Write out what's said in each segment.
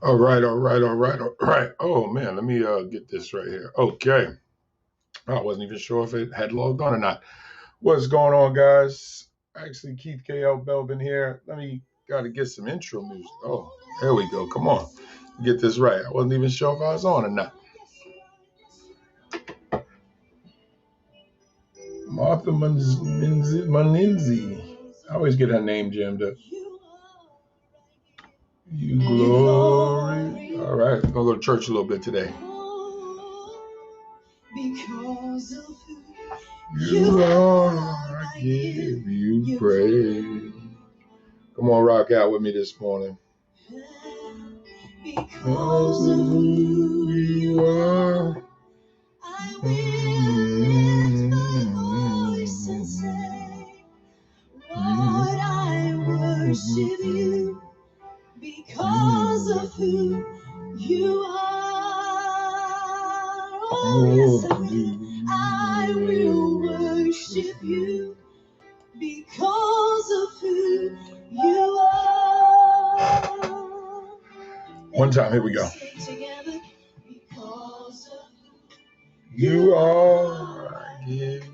All right, all right, all right, all right. Oh man, let me get this right here. Okay. I wasn't even sure if it had logged on or not. What's going on, guys? Actually, Keith KL Belvin here. Let me gotta get some intro music. Oh, there we go. Come on. Get this right. I wasn't even sure if I was on or not. Martha Maninzi. I always get her name jammed up. You glory. All right, I'm gonna go to church a little bit today. Because of who you are, I give you praise. Come on, rock out with me this morning. Because of who you are, I will lift my voice and say, Lord, I worship you because of who you are. Oh, yes, I will worship you because of who you are. One time, here we go. Because of who you are, I give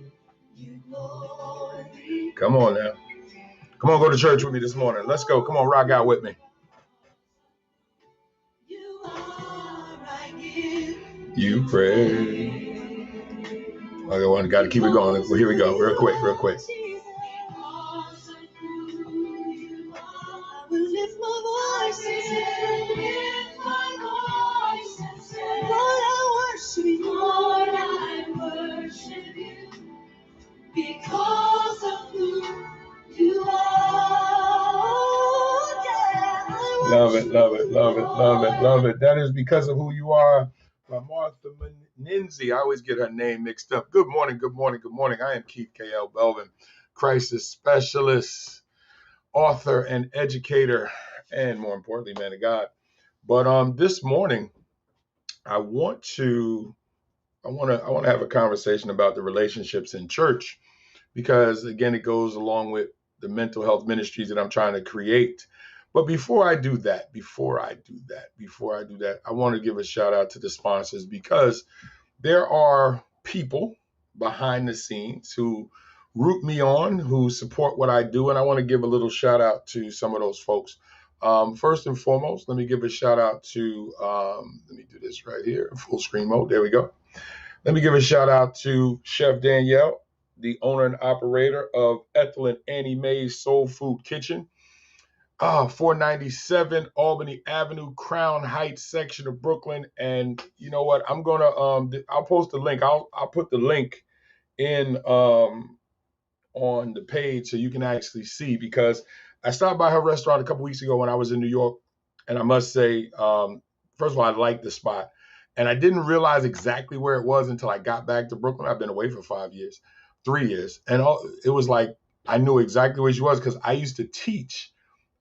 you glory. Come on now. Come on, go to church with me this morning. Let's go. Come on, rock out with me. You are, I give you praise. Okay, got to keep it going. Well, here we go. Real quick. Lord, I worship you because of who you are. Yeah, love it. That is because of who you are. By Martha Menenzi. I always get her name mixed up. Good morning. I am Keith KL Belvin, crisis specialist, author, and educator, and more importantly, man of God. But this morning, I want to have a conversation about the relationships in church, because again, it goes along with the mental health ministries that I'm trying to create. But before I do that, I want to give a shout out to the sponsors, because there are people behind the scenes who root me on, who support what I do. And I want to give a little shout out to some of those folks. First and foremost, let me give a shout out to, let me do this right here, full screen mode. There we go. Let me give a shout out to Chef Danielle, the owner and operator of Ethel and Annie Mae's Soul Food Kitchen. 497 Albany Avenue, Crown Heights section of Brooklyn. And you know what? I'm gonna I'll post the link. I'll put the link in on the page so you can actually see, because I stopped by her restaurant a couple weeks ago when I was in New York, and I must say, first of all, I liked the spot, and I didn't realize exactly where it was until I got back to Brooklyn. I've been away for 3 years, and it was like I knew exactly where she was, because I used to teach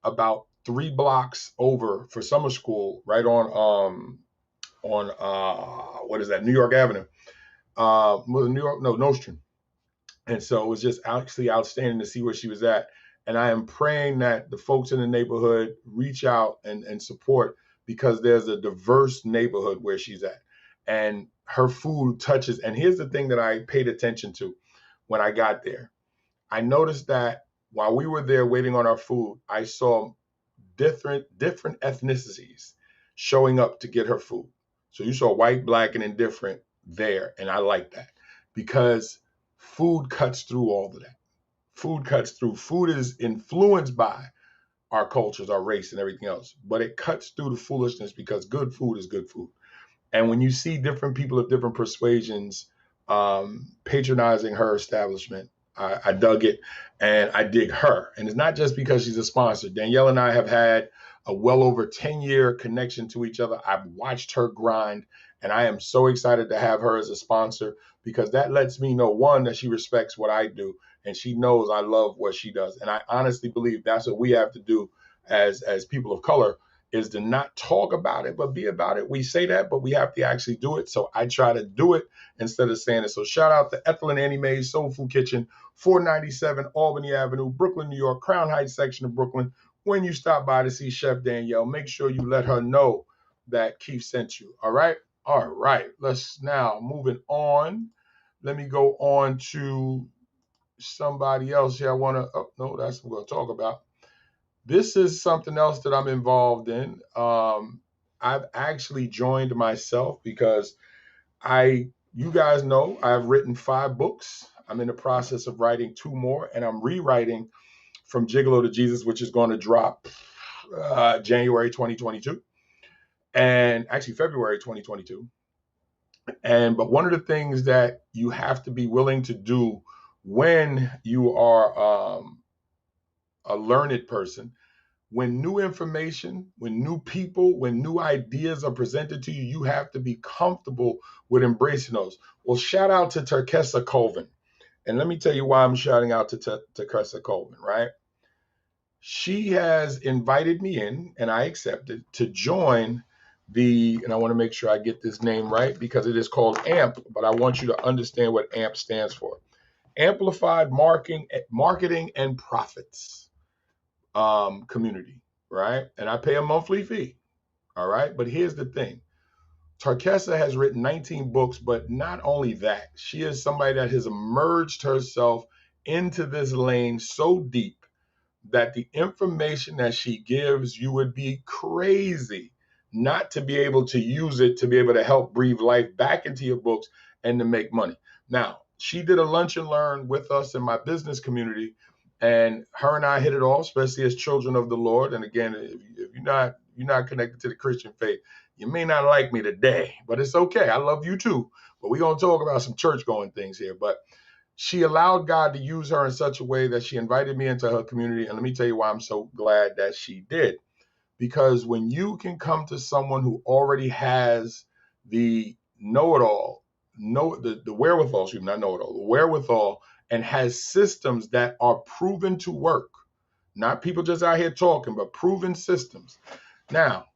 about 3 blocks over for summer school, right on what is that, New York Avenue, was it New York? No, Nostrand. And so it was just actually outstanding to see where she was at. And I am praying that the folks in the neighborhood reach out and support, because there's a diverse neighborhood where she's at, and her food touches. And here's the thing that I paid attention to when I got there. I noticed that while we were there waiting on our food, I saw different ethnicities showing up to get her food. So you saw white, black, and indifferent there. And I like that, because food cuts through all of that. Food is influenced by our cultures, our race, and everything else. But it cuts through the foolishness, because good food is good food. And when you see different people of different persuasions patronizing her establishment, I dug it, and I dig her. And it's not just because she's a sponsor. Danielle and I have had a well over 10-year connection to each other. I've watched her grind, and I am so excited to have her as a sponsor, because that lets me know, one, that she respects what I do, and she knows I love what she does. And I honestly believe that's what we have to do as people of color, is to not talk about it, but be about it. We say that, but we have to actually do it. So I try to do it instead of saying it. So shout out to Ethel and Annie Mae's Soul Food Kitchen, 497 Albany Avenue, Brooklyn, New York, Crown Heights section of Brooklyn. When you stop by to see Chef Danielle, make sure you let her know that Keith sent you. All right. All right. Let's now moving on. Let me go on to somebody else here. I want to, oh, no, that's what we're going to talk about. This is something else that I'm involved in. I've actually joined myself because you guys know I've written 5 books. I'm in the process of writing 2 more, and I'm rewriting From Gigolo to Jesus, which is going to drop January 2022, and actually February 2022. But one of the things that you have to be willing to do when you are a learned person, when new information, when new people, when new ideas are presented to you, you have to be comfortable with embracing those. Well, shout out to Terkessa Colvin. And let me tell you why I'm shouting out to Terkessa Colvin, right? She has invited me in, and I accepted, to join and I want to make sure I get this name right because it is called AMP, but I want you to understand what AMP stands for. Amplified Marketing and Profits community, right? And I pay a monthly fee, all right? But here's the thing. Terkessa has written 19 books, but not only that, she is somebody that has immersed herself into this lane so deep that the information that she gives, you would be crazy not to be able to use it to be able to help breathe life back into your books and to make money. Now, she did a lunch and learn with us in my business community, and her and I hit it off, especially as children of the Lord. And again, if you're not connected to the Christian faith, you may not like me today, but it's okay. I love you too. But we're going to talk about some church going things here. But she allowed God to use her in such a way that she invited me into her community. And let me tell you why I'm so glad that she did. Because when you can come to someone who already has the know-it-all, the wherewithal, not know-it-all, the wherewithal, and has systems that are proven to work, not people just out here talking, but proven systems. Now,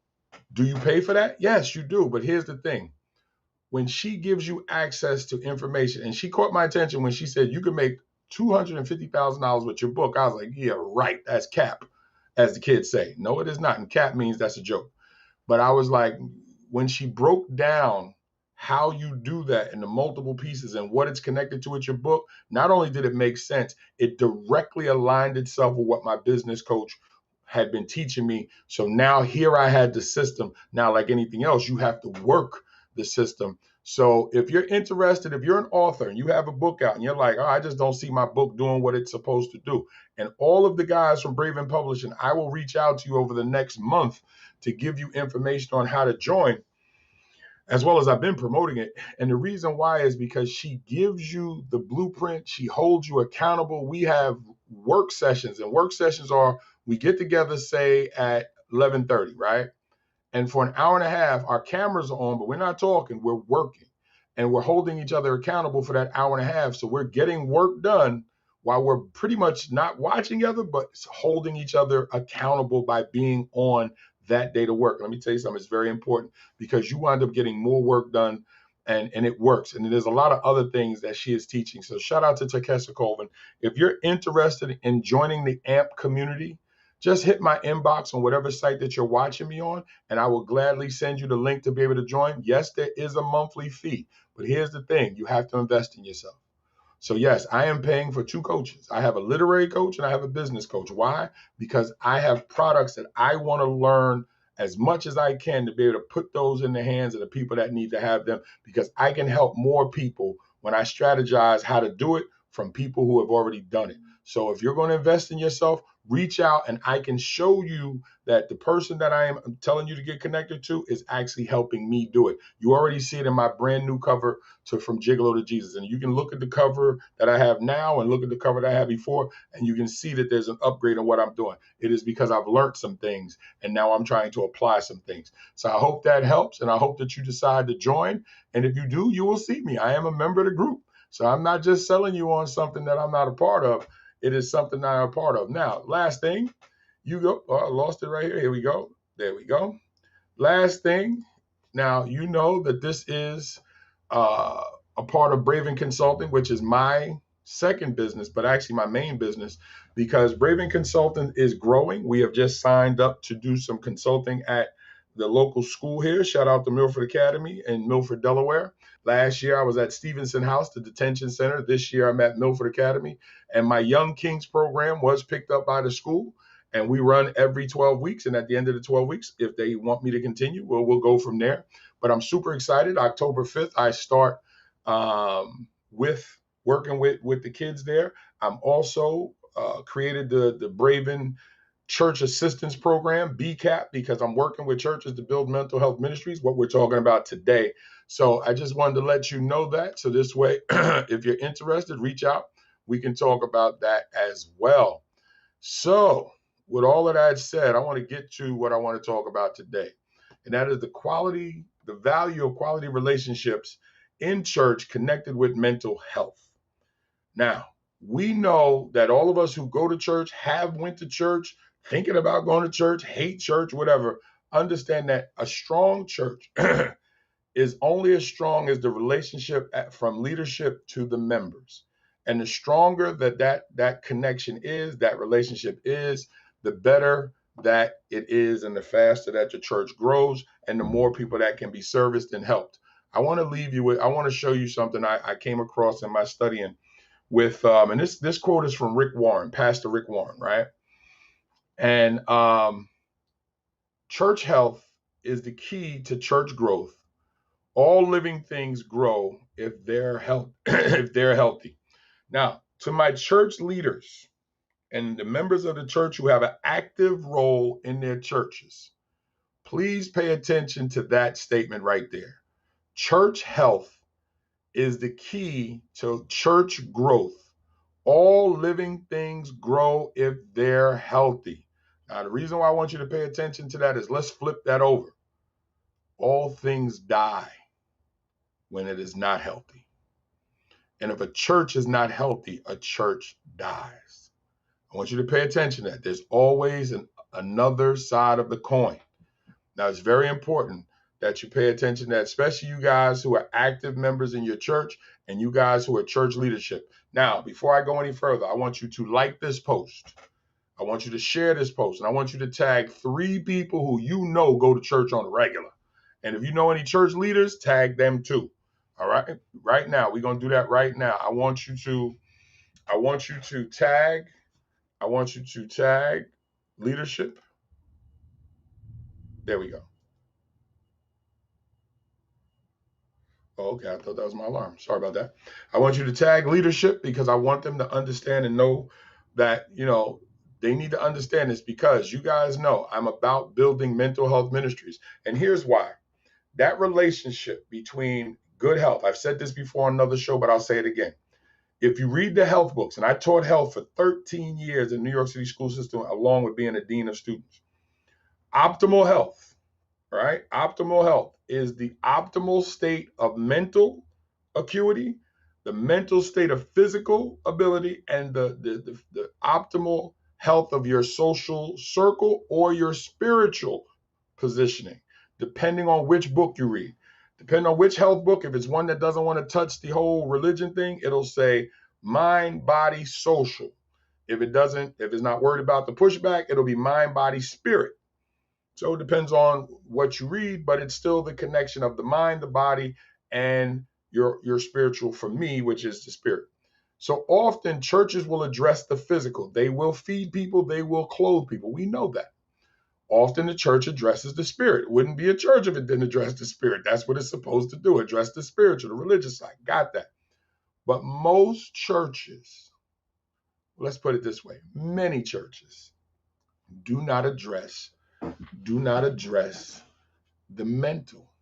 do you pay for that? Yes, you do. But here's the thing. When she gives you access to information, and she caught my attention when she said you can make $250,000 with your book. I was like, yeah, right. That's cap, as the kids say. No, it is not. And cap means that's a joke. But I was like, when she broke down how you do that in the multiple pieces and what it's connected to with your book, not only did it make sense, it directly aligned itself with what my business coach had been teaching me. So now here I had the system. Now, like anything else, you have to work the system. So if you're interested, if you're an author and you have a book out and you're like, oh, I just don't see my book doing what it's supposed to do. And all of the guys from Braven Publishing, I will reach out to you over the next month to give you information on how to join, as well as I've been promoting it. And the reason why is because she gives you the blueprint. She holds you accountable. We have work sessions, and work sessions are, we get together, say at 11:30, right? And for an hour and a half, our cameras are on, but we're not talking, we're working. And we're holding each other accountable for that hour and a half. So we're getting work done while we're pretty much not watching each other, but holding each other accountable by being on that day to work. Let me tell you something, it's very important because you wind up getting more work done, and it works. And there's a lot of other things that she is teaching. So shout out to Terkessa Colvin. If you're interested in joining the AMP community, just hit my inbox on whatever site that you're watching me on, and I will gladly send you the link to be able to join. Yes, there is a monthly fee, but here's the thing. You have to invest in yourself. So yes, I am paying for 2 coaches. I have a literary coach and I have a business coach. Why? Because I have products that I want to learn as much as I can to be able to put those in the hands of the people that need to have them, because I can help more people when I strategize how to do it from people who have already done it. So if you're going to invest in yourself, reach out and I can show you that the person that I am telling you to get connected to is actually helping me do it. You already see it in my brand new cover to From Gigolo to Jesus. And you can look at the cover that I have now and look at the cover that I had before, and you can see that there's an upgrade in what I'm doing. It is because I've learned some things and now I'm trying to apply some things. So I hope that helps, and I hope that you decide to join. And if you do, you will see me. I am a member of the group. So I'm not just selling you on something that I'm not a part of. It is something that I'm a part of. Now, last thing, you go. Oh, I lost it right here. Here we go. There we go. Last thing. Now, you know that this is a part of Braven Consulting, which is my second business, but actually my main business, because Braven Consulting is growing. We have just signed up to do some consulting at the local school here. Shout out to Milford Academy in Milford, Delaware. Last year, I was at Stevenson House, the detention center. This year, I'm at Milford Academy. And my Young Kings program was picked up by the school. And we run every 12 weeks. And at the end of the 12 weeks, if they want me to continue, we'll go from there. But I'm super excited. October 5th, I start with working with the kids there. I'm also created the Braven Church Assistance Program, BCAP, because I'm working with churches to build mental health ministries, what we're talking about today. So I just wanted to let you know that. So this way, if you're interested, reach out. We can talk about that as well. So with all of that said, I want to get to what I want to talk about today. And that is the value of quality relationships in church connected with mental health. Now, we know that all of us who go to church, have went to church, thinking about going to church, hate church, whatever, understand that a strong church is only as strong as the relationship from leadership to the members. And the stronger that connection is, that relationship is, the better that it is and the faster that the church grows and the more people that can be serviced and helped. I want to show you something I came across in my studying with, and this quote is from Rick Warren, Pastor Rick Warren, right? And church health is the key to church growth. All living things grow if they're healthy. Now, to my church leaders and the members of the church who have an active role in their churches, please pay attention to that statement right there. Church health is the key to church growth. All living things grow if they're healthy. Now, the reason why I want you to pay attention to that is let's flip that over. All things die when it is not healthy. And if a church is not healthy, a church dies. I want you to pay attention to that. There's always another side of the coin. Now, it's very important that you pay attention to that, especially you guys who are active members in your church and you guys who are church leadership. Now, before I go any further, I want you to like this post. I want you to share this post, and I want you to tag 3 people who you know go to church on a regular. And if you know any church leaders, tag them too. All right? Right now, we're going to do that right now. I want you to tag leadership. There we go. Oh, okay, I thought that was my alarm. Sorry about that. I want you to tag leadership because I want them to understand and know that, they need to understand this because you guys know I'm about building mental health ministries. And here's why. That relationship between good health, I've said this before on another show, but I'll say it again. If you read the health books, and I taught health for 13 years in New York City school system, along with being a dean of students, optimal health, right? Optimal health is the optimal state of mental acuity, the mental state of physical ability, and the optimal health of your social circle or your spiritual positioning, depending on which book you read. Depending on which health book, if it's one that doesn't want to touch the whole religion thing, it'll say mind, body, social. If it's not worried about the pushback, it'll be mind, body, spirit. So it depends on what you read, but it's still the connection of the mind, the body, and your spiritual for me, which is the spirit. So often churches will address the physical. They will feed people. They will clothe people. We know that. Often the church addresses the spirit. It wouldn't be a church if it didn't address the spirit. That's what it's supposed to do, address the spiritual, the religious side. Got that. But most churches, let's put it this way, many churches do not address the mental.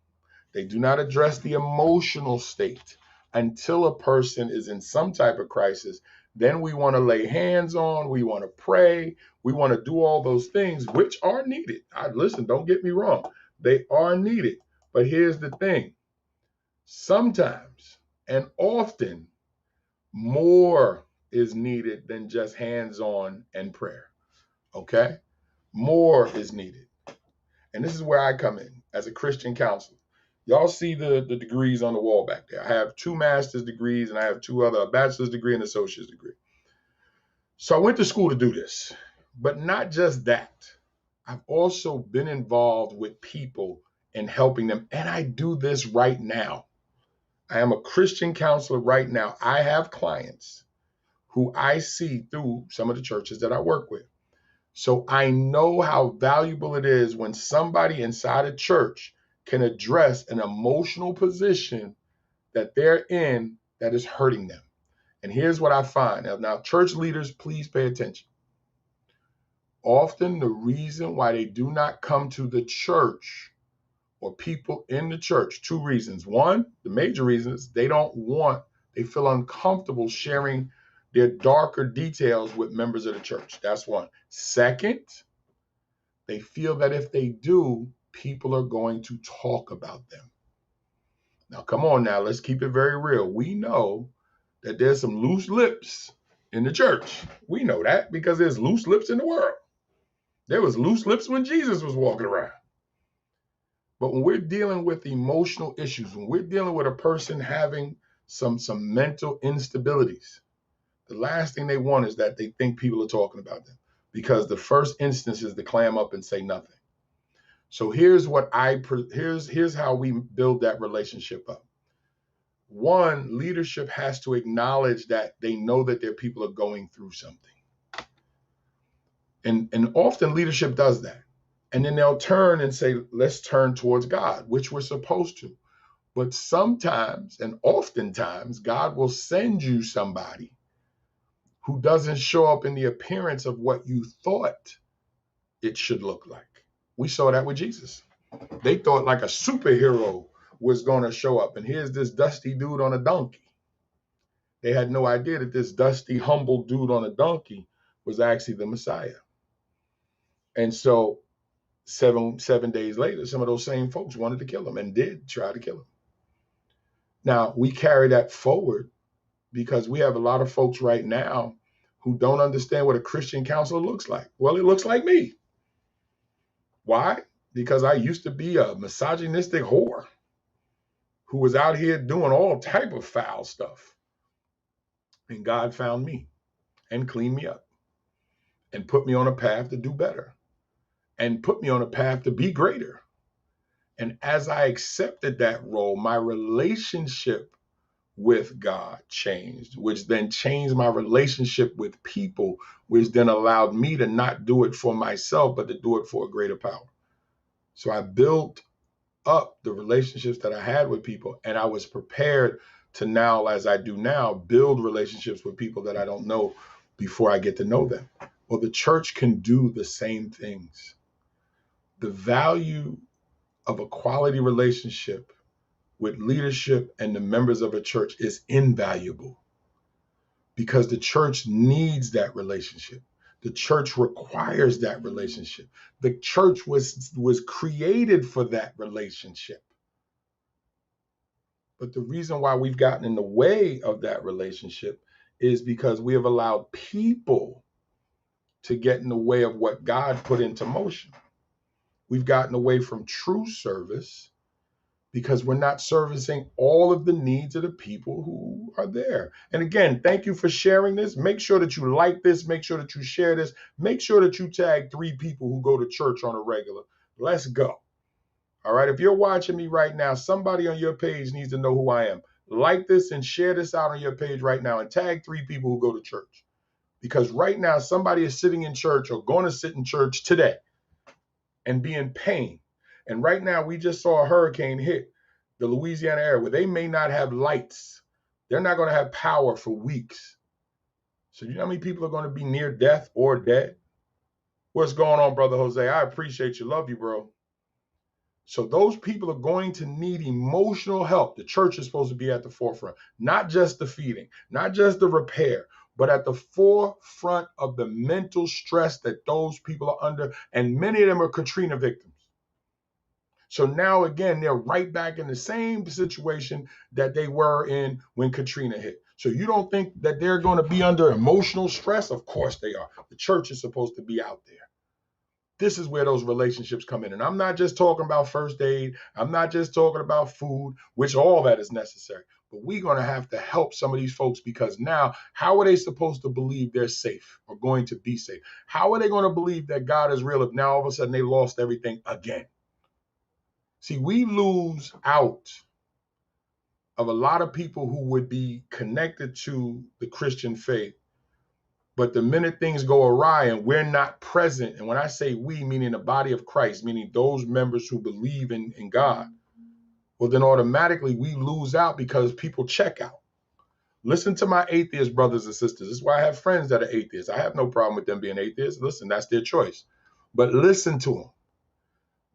They do not address the emotional state until a person is in some type of crisis. Then we want to lay hands on, we want to pray, we want to do all those things, which are needed. Listen, don't get me wrong. They are needed. But here's the thing. Sometimes and often more is needed than just hands-on and prayer. Okay? More is needed. And this is where I come in as a Christian counselor. Y'all see the degrees on the wall back there. I have 2 master's degrees and I have 2 other, a bachelor's degree and an associate's degree. So I went to school to do this, but not just that. I've also been involved with people and helping them. And I do this right now. I am a Christian counselor right now. I have clients who I see through some of the churches that I work with. So I know how valuable it is when somebody inside a church can address an emotional position that they're in that is hurting them. And here's what I find. Now, church leaders, please pay attention. Often the reason why they do not come to the church or people in the church, two reasons. One, the major reason is they feel uncomfortable sharing their darker details with members of the church. That's one. Second, they feel that if they do, people are going to talk about them. Now, come on now, let's keep it very real. We know that there's some loose lips in the church. We know that because there's loose lips in the world. There was loose lips when Jesus was walking around. But when we're dealing with emotional issues, when we're dealing with a person having some mental instabilities, the last thing they want is that they think people are talking about them, because the first instance is to clam up and say nothing. So here's how we build that relationship up. One, leadership has to acknowledge that they know that their people are going through something. And often leadership does that. And then they'll turn and say, let's turn towards God, which we're supposed to. But sometimes and oftentimes, God will send you somebody who doesn't show up in the appearance of what you thought it should look like. We saw that with Jesus. They thought like a superhero was going to show up. And here's this dusty dude on a donkey. They had no idea that this dusty, humble dude on a donkey was actually the Messiah. And so 7 days later, some of those same folks wanted to kill him and did try to kill him. Now, we carry that forward because we have a lot of folks right now who don't understand what a Christian counselor looks like. Well, it looks like me. Why? Because I used to be a misogynistic whore who was out here doing all type of foul stuff. And God found me and cleaned me up and put me on a path to do better and put me on a path to be greater. And as I accepted that role, my relationship with God changed, which then changed my relationship with people, which then allowed me to not do it for myself, but to do it for a greater power. So I built up the relationships that I had with people, and I was prepared to now, as I do now, build relationships with people that I don't know before I get to know them. Well, the church can do the same things. The value of a quality relationship with leadership and the members of a church is invaluable because the church needs that relationship. The church requires that relationship. The church was created for that relationship. But the reason why we've gotten in the way of that relationship is because we have allowed people to get in the way of what God put into motion. We've gotten away from true service because we're not servicing all of the needs of the people who are there. And again, thank you for sharing this. Make sure that you like this. Make sure that you share this. Make sure that you tag 3 people who go to church on a regular. Let's go. All right. If you're watching me right now, somebody on your page needs to know who I am. Like this and share this out on your page right now and tag 3 people who go to church. Because right now, somebody is sitting in church or going to sit in church today and be in pain. And right now, we just saw a hurricane hit the Louisiana area where they may not have lights. They're not going to have power for weeks. So you know how many people are going to be near death or dead? What's going on, Brother Jose? I appreciate you. Love you, bro. So those people are going to need emotional help. The church is supposed to be at the forefront, not just the feeding, not just the repair, but at the forefront of the mental stress that those people are under. And many of them are Katrina victims. So now, again, they're right back in the same situation that they were in when Katrina hit. So you don't think that they're going to be under emotional stress? Of course they are. The church is supposed to be out there. This is where those relationships come in. And I'm not just talking about first aid. I'm not just talking about food, which all that is necessary. But we're going to have to help some of these folks, because now, how are they supposed to believe they're safe or going to be safe? How are they going to believe that God is real if now all of a sudden they lost everything again? See, we lose out of a lot of people who would be connected to the Christian faith. But the minute things go awry and we're not present, and when I say we, meaning the body of Christ, meaning those members who believe in God, well, then automatically we lose out because people check out. Listen to my atheist brothers and sisters. This is why I have friends that are atheists. I have no problem with them being atheists. Listen, that's their choice. But listen to them.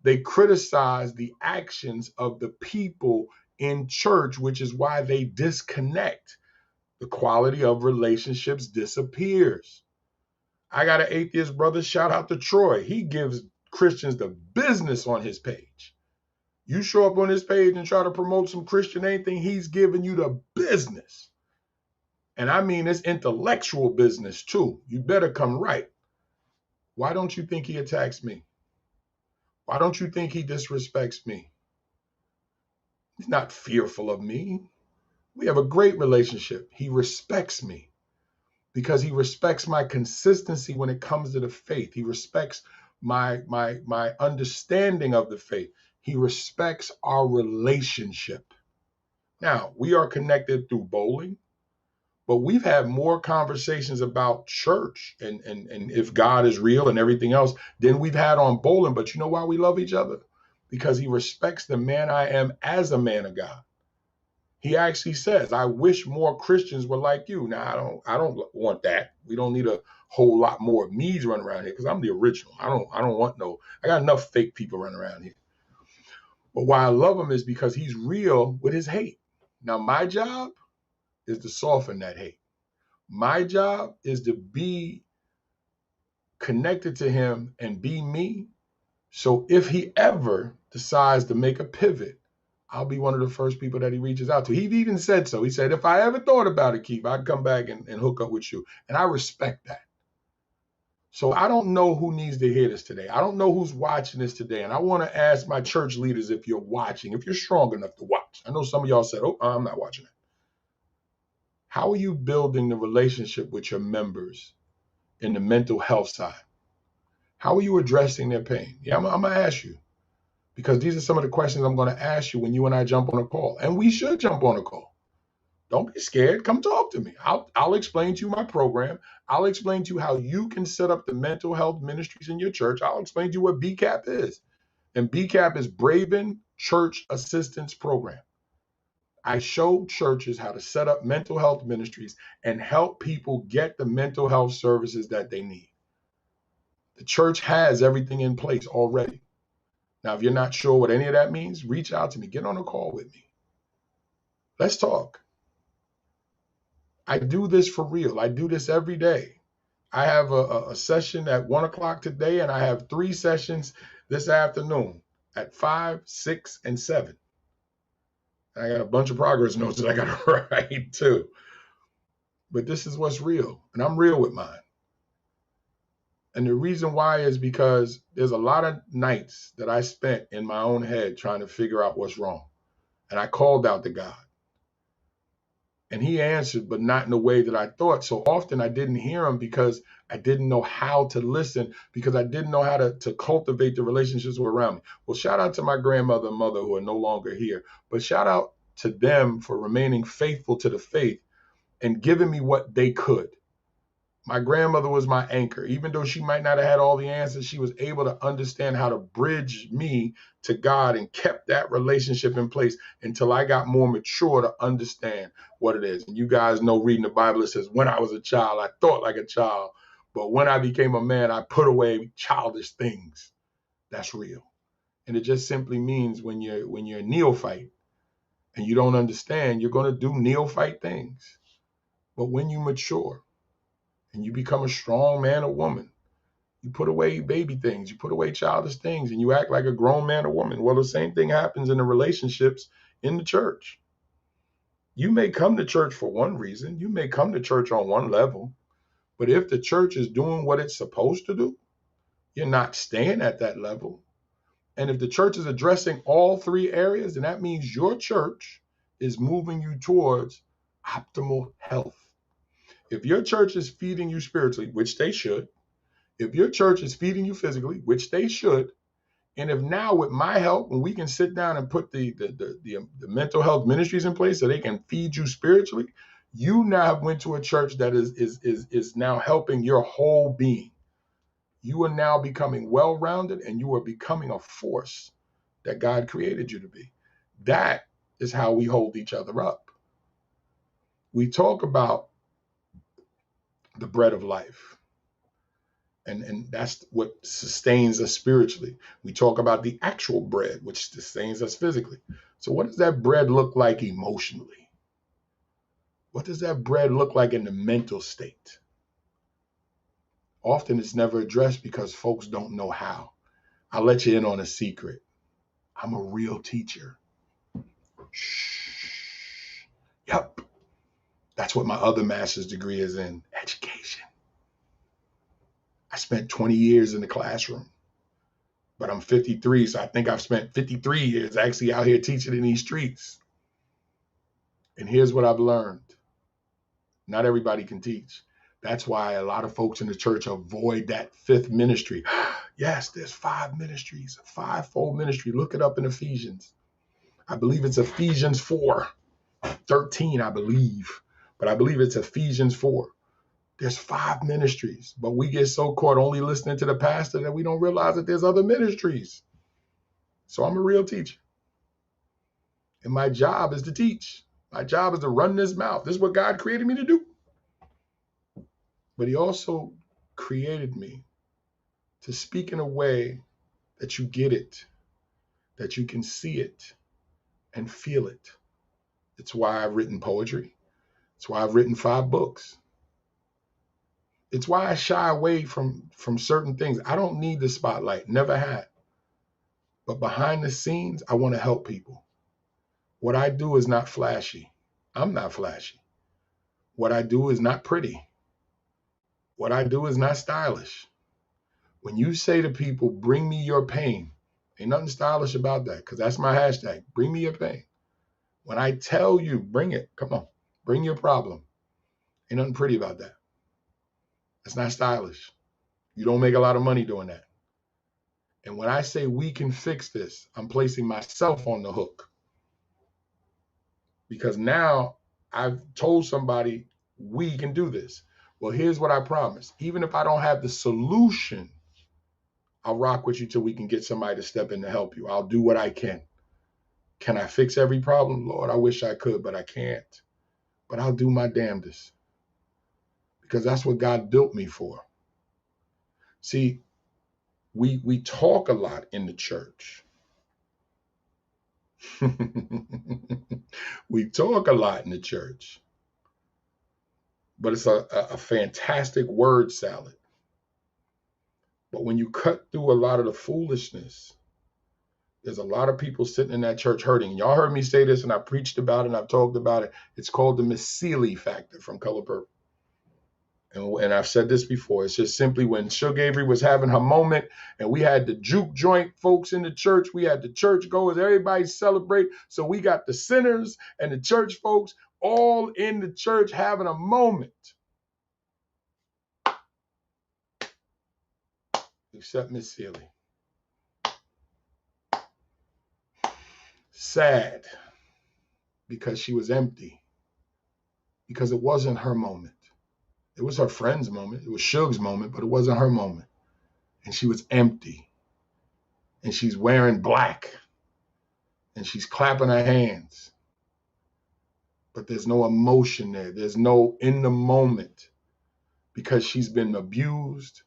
They criticize the actions of the people in church, which is why they disconnect. The quality of relationships disappears. I got an atheist brother, shout out to Troy. He gives Christians the business on his page. You show up on his page and try to promote some Christian anything, he's giving you the business. And I mean, it's intellectual business too. You better come right. Why don't you think he attacks me? Why don't you think he disrespects me? He's not fearful of me. We have a great relationship. He respects me because he respects my consistency when it comes to the faith. He respects my understanding of the faith. He respects our relationship. Now, we are connected through bowling, but we've had more conversations about church and if God is real and everything else than we've had on bowling. But you know why we love each other? Because he respects the man I am as a man of God. He actually says, I wish more Christians were like you. Now, I don't want that. We don't need a whole lot more of me's running around here because I'm the original. I don't want I got enough fake people running around here. But why I love him is because he's real with his hate. Now, my job is to soften that hate. My job is to be connected to him and be me. So if he ever decides to make a pivot, I'll be one of the first people that he reaches out to. He even said so. He said, if I ever thought about it, Keith, I'd come back and hook up with you. And I respect that. So I don't know who needs to hear this today. I don't know who's watching this today. And I want to ask my church leaders if you're watching, if you're strong enough to watch. I know some of y'all said, oh, I'm not watching it. How are you building the relationship with your members in the mental health side? How are you addressing their pain? Yeah, I'm going to ask you. Because these are some of the questions I'm going to ask you when you and I jump on a call. And we should jump on a call. Don't be scared. Come talk to me. I'll explain to you my program. I'll explain to you how you can set up the mental health ministries in your church. I'll explain to you what BCAP is. And BCAP is Braven Church Assistance Program. I show churches how to set up mental health ministries and help people get the mental health services that they need. The church has everything in place already. Now, if you're not sure what any of that means, reach out to me. Get on a call with me. Let's talk. I do this for real. I do this every day. I have a session at 1 o'clock today, and I have 3 sessions this afternoon at 5, 6, and 7. And I got a bunch of progress notes that I got to write too. But this is what's real, and I'm real with mine. And the reason why is because there's a lot of nights that I spent in my own head trying to figure out what's wrong. And I called out to God. And he answered, but not in the way that I thought. So often I didn't hear him because I didn't know how to listen, because I didn't know how to cultivate the relationships who were around me. Well, shout out to my grandmother and mother who are no longer here. But shout out to them for remaining faithful to the faith and giving me what they could. My grandmother was my anchor. Even though she might not have had all the answers, she was able to understand how to bridge me to God and kept that relationship in place until I got more mature to understand what it is. And you guys know, reading the Bible, it says, when I was a child, I thought like a child. But when I became a man, I put away childish things. That's real. And it just simply means when you're a neophyte and you don't understand, you're going to do neophyte things. But when you mature, and you become a strong man or woman, you put away baby things, you put away childish things, and you act like a grown man or woman. Well, the same thing happens in the relationships in the church. You may come to church for one reason. You may come to church on one level. But if the church is doing what it's supposed to do, you're not staying at that level. And if the church is addressing all 3 areas, then that means your church is moving you towards optimal health. If your church is feeding you spiritually, which they should, if your church is feeding you physically, which they should, and if now with my help, when we can sit down and put the mental health ministries in place so they can feed you spiritually, you now have went to a church that is now helping your whole being. You are now becoming well-rounded, and you are becoming a force that God created you to be. That is how we hold each other up. We talk about the bread of life. And that's what sustains us spiritually. We talk about the actual bread, which sustains us physically. So what does that bread look like emotionally? What does that bread look like in the mental state? Often it's never addressed because folks don't know how. I'll let you in on a secret. I'm a real teacher. Shh. Yep. That's what my other master's degree is in, education. I spent 20 years in the classroom, but I'm 53, so I think I've spent 53 years actually out here teaching in these streets. And here's what I've learned. Not everybody can teach. That's why a lot of folks in the church avoid that fifth ministry. Yes, there's 5 ministries, a 5-fold ministry. Look it up in Ephesians. I believe it's Ephesians 4:13, I believe. But I believe it's Ephesians 4. There's 5 ministries, but we get so caught only listening to the pastor that we don't realize that there's other ministries. So I'm a real teacher. And my job is to teach. My job is to run this mouth. This is what God created me to do. But he also created me to speak in a way that you get it, that you can see it and feel it. It's why I've written poetry. It's why I've written 5 books. It's why I shy away from certain things. I don't need the spotlight, never had. But behind the scenes, I want to help people. What I do is not flashy. I'm not flashy. What I do is not pretty. What I do is not stylish. When you say to people, bring me your pain, ain't nothing stylish about that, because that's my hashtag. Bring me your pain. When I tell you, bring it, come on, bring your problem. Ain't nothing pretty about that. It's not stylish. You don't make a lot of money doing that. And when I say we can fix this, I'm placing myself on the hook. Because now I've told somebody we can do this. Well, here's what I promise. Even if I don't have the solution, I'll rock with you till we can get somebody to step in to help you. I'll do what I can. Can I fix every problem? Lord, I wish I could, but I can't. But I'll do my damnedest. Because that's what God built me for. See, we talk a lot in the church. We talk a lot in the church. But it's a fantastic word salad. But when you cut through a lot of the foolishness, there's a lot of people sitting in that church hurting. Y'all heard me say this, and I preached about it, and I've talked about it. It's called the Miss Seeley factor from Color Purple. And I've said this before. It's just simply when Suge Avery was having her moment, and we had the juke joint folks in the church, we had the church goers, everybody celebrate. So we got the sinners and the church folks all in the church having a moment. Except Miss Seeley. Sad, because she was empty, because it wasn't her moment. It was her friend's moment. It was Suge's moment, but it wasn't her moment. And she was empty. And she's wearing black. And she's clapping her hands. But there's no emotion there. There's no in the moment, because she's been abused.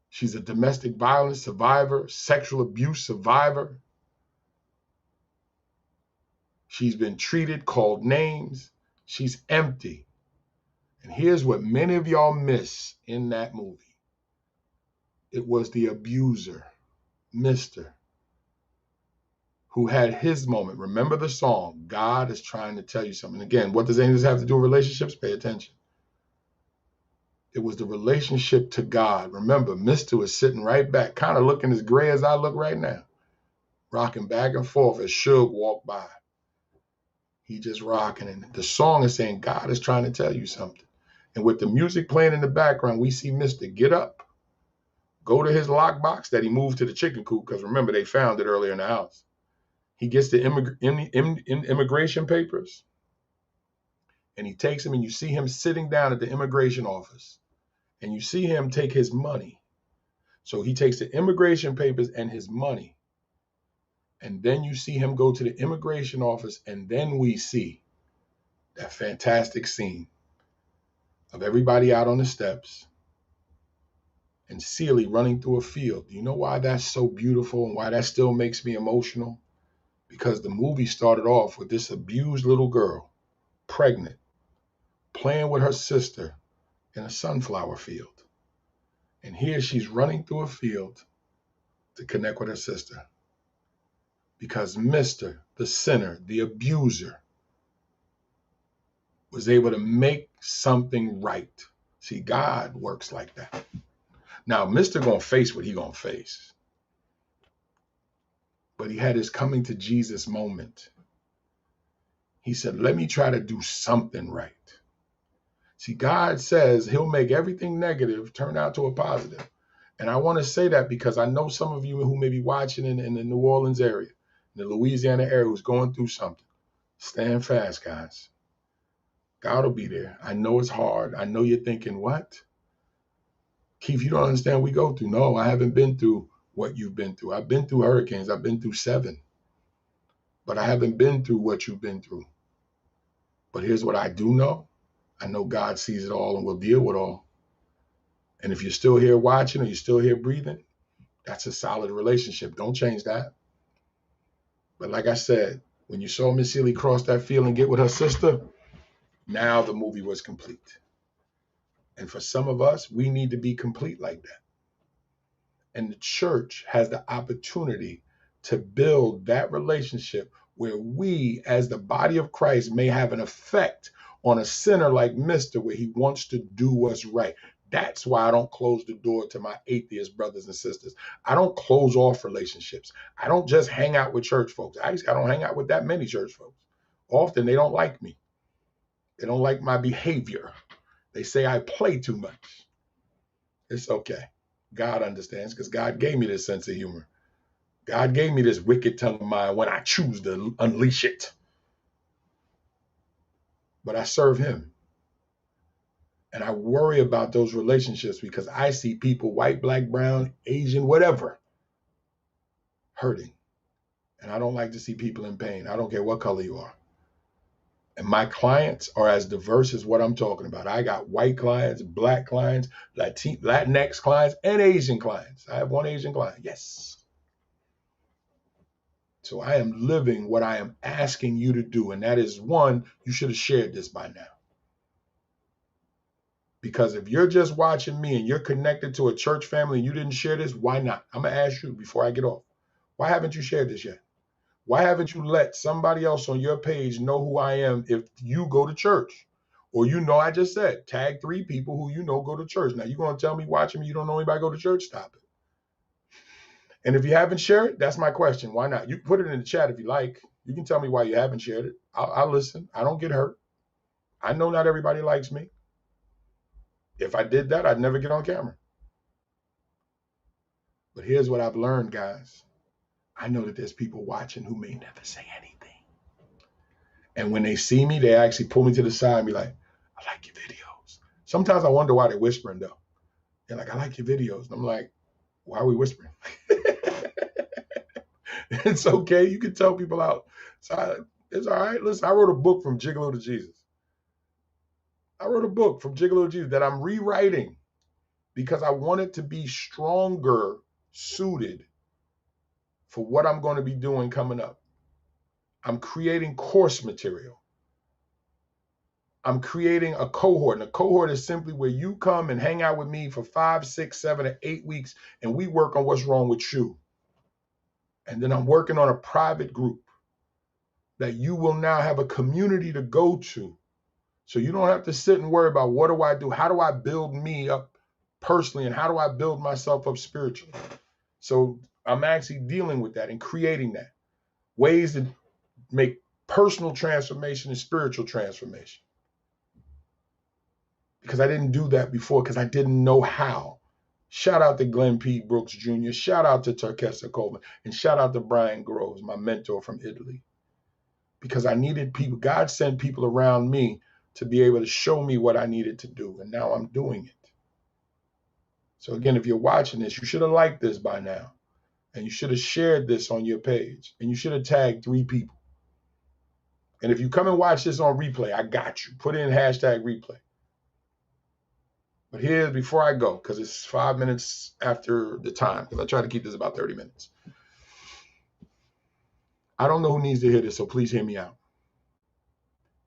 She's a domestic violence survivor, sexual abuse survivor. She's been treated, called names. She's empty. And here's what many of y'all miss in that movie. It was the abuser, Mr., who had his moment. Remember the song, God is trying to tell you something. Again, what does any of this have to do with relationships? Pay attention. It was the relationship to God. Remember, Mr. was sitting right back, kind of looking as gray as I look right now, rocking back and forth as Suge walked by. He just rocking. And the song is saying, God is trying to tell you something. And with the music playing in the background, we see Mr. get up, go to his lockbox that he moved to the chicken coop, because remember, they found it earlier in the house. He gets the immigration papers, and he takes them, and you see him sitting down at the immigration office, and you see him take his money. So he takes the immigration papers and his money, and then you see him go to the immigration office, and then we see that fantastic scene of everybody out on the steps and Celie running through a field. Do you know why that's so beautiful and why that still makes me emotional? Because the movie started off with this abused little girl, pregnant, playing with her sister in a sunflower field. And here she's running through a field to connect with her sister. Because Mr., the sinner, the abuser, was able to make something right. See, God works like that. Now, Mr. gonna face what he gonna face. But he had his coming to Jesus moment. He said, let me try to do something right. See, God says he'll make everything negative turn out to a positive. And I want to say that because I know some of you who may be watching in the New Orleans area, in the Louisiana area, who's going through something. Stand fast, guys. God will be there. I know it's hard. I know you're thinking, what? Keith, you don't understand what we go through. No, I haven't been through what you've been through. I've been through hurricanes. I've been through 7. But I haven't been through what you've been through. But here's what I do know. I know God sees it all and will deal with all. And if you're still here watching or you're still here breathing, that's a solid relationship. Don't change that. But like I said, when you saw Miss Celie cross that field and get with her sister, now the movie was complete. And for some of us, we need to be complete like that. And the church has the opportunity to build that relationship where we, as the body of Christ, may have an effect on a sinner like Mr., where he wants to do what's right. That's why I don't close the door to my atheist brothers and sisters. I don't close off relationships. I don't just hang out with church folks. Actually, I don't hang out with that many church folks. Often they don't like me. They don't like my behavior. They say I play too much. It's okay. God understands, because God gave me this sense of humor. God gave me this wicked tongue of mine when I choose to unleash it. But I serve him. And I worry about those relationships because I see people, white, black, brown, Asian, whatever, hurting. And I don't like to see people in pain. I don't care what color you are. And my clients are as diverse as what I'm talking about. I got white clients, black clients, Latinx clients, and Asian clients. I have one Asian client. Yes. So I am living what I am asking you to do. And that is, one, you should have shared this by now. Because if you're just watching me and you're connected to a church family and you didn't share this, why not? I'm going to ask you before I get off. Why haven't you shared this yet? Why haven't you let somebody else on your page know who I am if you go to church? Or I just said, tag 3 people who go to church. Now, you're going to tell me watching me you don't know anybody go to church? Stop it. And if you haven't shared it, that's my question. Why not? You can put it in the chat if you like. You can tell me why you haven't shared it. I'll listen. I don't get hurt. I know not everybody likes me. If I did that, I'd never get on camera. But here's what I've learned, guys. I know that there's people watching who may never say anything. And when they see me, they actually pull me to the side and be like, I like your videos. Sometimes I wonder why they're whispering, though. They're like, I like your videos. And I'm like, why are we whispering? It's okay. You can tell people out. So it's all right. Listen, I wrote a book from Gigolo to Jesus. I wrote a book from Gigolo to Jesus that I'm rewriting because I want it to be stronger suited for what I'm going to be doing coming up. I'm creating course material. I'm creating a cohort. And a cohort is simply where you come and hang out with me for 5, 6, 7, or 8 weeks, and we work on what's wrong with you. And then I'm working on a private group that you will now have a community to go to. So you don't have to sit and worry about what do I do? How do I build me up personally? And how do I build myself up spiritually? So I'm actually dealing with that and creating that. Ways to make personal transformation and spiritual transformation. Because I didn't do that before because I didn't know how. Shout out to Glenn P. Brooks Jr., shout out to Turkesa Coleman, and shout out to Brian Groves, my mentor from Italy. Because I needed people, God sent people around me to be able to show me what I needed to do, and now I'm doing it. So again, if you're watching this, you should have liked this by now, and you should have shared this on your page, and you should have tagged 3 people. And if you come and watch this on replay, I got you. Put in hashtag replay. But here's, before I go, because it's 5 minutes after the time, because I try to keep this about 30 minutes. I don't know who needs to hear this, so please hear me out.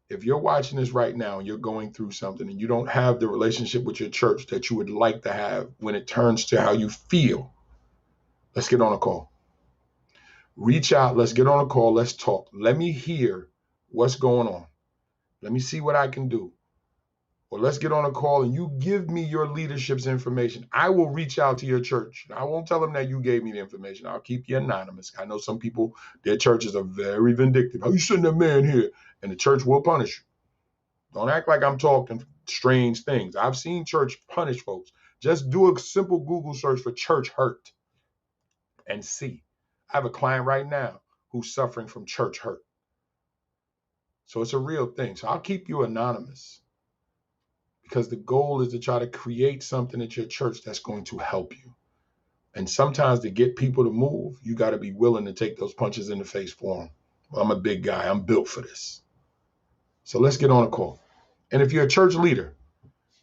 If you're watching this right now and you're going through something and you don't have the relationship with your church that you would like to have when it turns to how you feel, let's get on a call. Reach out. Let's get on a call. Let's talk. Let me hear what's going on. Let me see what I can do. Or let's get on a call and you give me your leadership's information. I will reach out to your church. I won't tell them that you gave me the information. I'll keep you anonymous. I know some people, their churches are very vindictive. How you send that man here? And the church will punish you. Don't act like I'm talking strange things. I've seen church punish folks. Just do a simple Google search for church hurt and see. I have a client right now who's suffering from church hurt. So it's a real thing. So I'll keep you anonymous because the goal is to try to create something at your church that's going to help you. And sometimes to get people to move, you got to be willing to take those punches in the face for them. Well, I'm a big guy. I'm built for this. So let's get on a call. And if you're a church leader,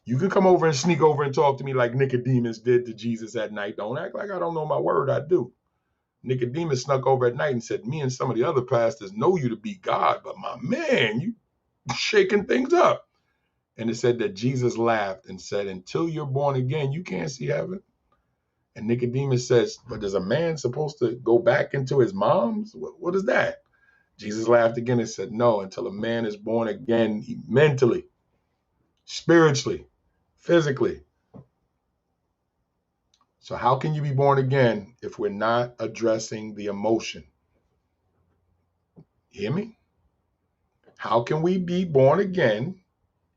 you can come over and sneak over and talk to me like Nicodemus did to Jesus at night. Don't act like I don't know my word. I do. Nicodemus snuck over at night and said, me and some of the other pastors know you to be God, but my man, you shaking things up. And it said that Jesus laughed and said, until you're born again, you can't see heaven. And Nicodemus says, but is a man supposed to go back into his mom's? What is that? Jesus laughed again and said, no, until a man is born again mentally, spiritually, physically. So how can you be born again if we're not addressing the emotion? Hear me? How can we be born again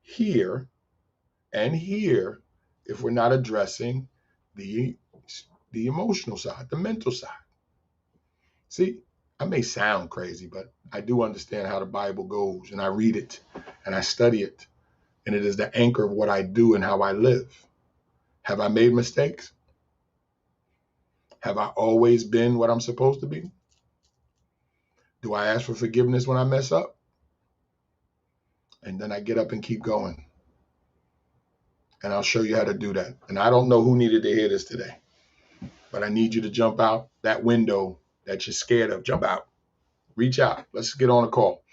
here and here if we're not addressing the emotional side, the mental side? See, I may sound crazy, but I do understand how the Bible goes, and I read it and I study it, and it is the anchor of what I do and how I live. Have I made mistakes? Have I always been what I'm supposed to be? Do I ask for forgiveness when I mess up? And then I get up and keep going. And I'll show you how to do that. And I don't know who needed to hear this today, but I need you to jump out that window that you're scared of. Jump out. Reach out. Let's get on a call.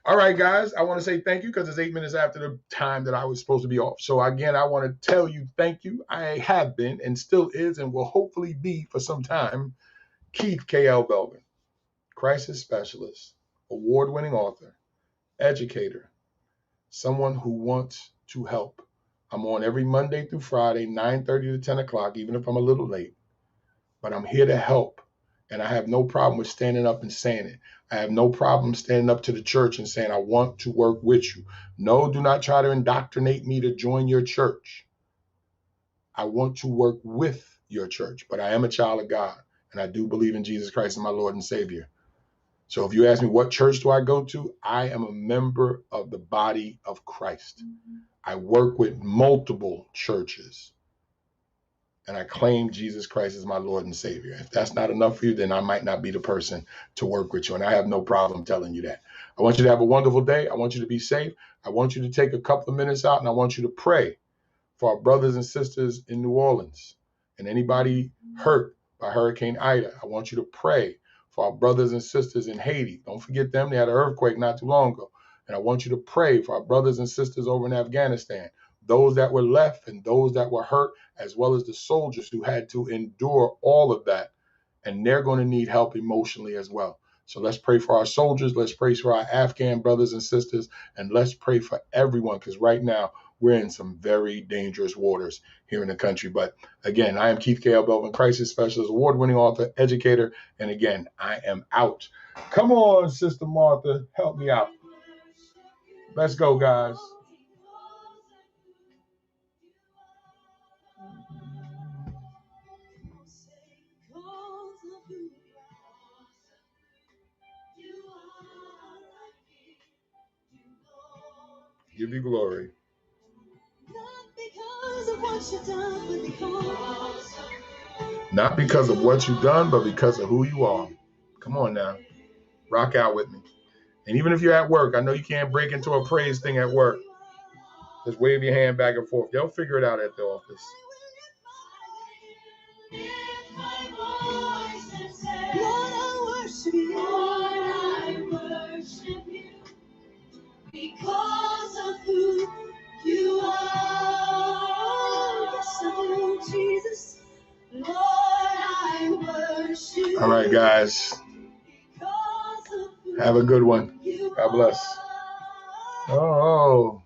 All right, guys, I want to say thank you because it's 8 minutes after the time that I was supposed to be off. So again, I want to tell you thank you. I have been and still is and will hopefully be for some time Keith K.L. Belvin, crisis specialist, award-winning author, educator, someone who wants to help. I'm on every Monday through Friday, 9:30 to 10 o'clock, even if I'm a little late. But I'm here to help. And I have no problem with standing up and saying it. I have no problem standing up to the church and saying, I want to work with you. No, do not try to indoctrinate me to join your church. I want to work with your church, but I am a child of God. And I do believe in Jesus Christ as my Lord and Savior. So if you ask me what church do I go to, I am a member of the body of Christ. I work with multiple churches. And I claim Jesus Christ as my Lord and Savior. If that's not enough for you, then I might not be the person to work with you. And I have no problem telling you that. I want you to have a wonderful day. I want you to be safe. I want you to take a couple of minutes out and I want you to pray for our brothers and sisters in New Orleans and anybody hurt by Hurricane Ida. I want you to pray for our brothers and sisters in Haiti. Don't forget them. They had an earthquake not too long ago. And I want you to pray for our brothers and sisters over in Afghanistan, those that were left and those that were hurt, as well as the soldiers who had to endure all of that. And they're going to need help emotionally as well. So let's pray for our soldiers. Let's pray for our Afghan brothers and sisters. And let's pray for everyone, because right now we're in some very dangerous waters here in the country. But again, I am Keith K.L. Belvin, crisis specialist, award-winning author, educator. And again, I am out. Come on, Sister Martha, help me out. Let's go, guys. Give you glory. Not because of what you've done, but because of who you are. Come on now. Rock out with me. And even if you're at work, I know you can't break into a praise thing at work. Just wave your hand back and forth. They'll figure it out at the office. Because of who you are. Yes, I do, Jesus. Lord, I worship. All right, guys. Have a good one. God bless. Oh.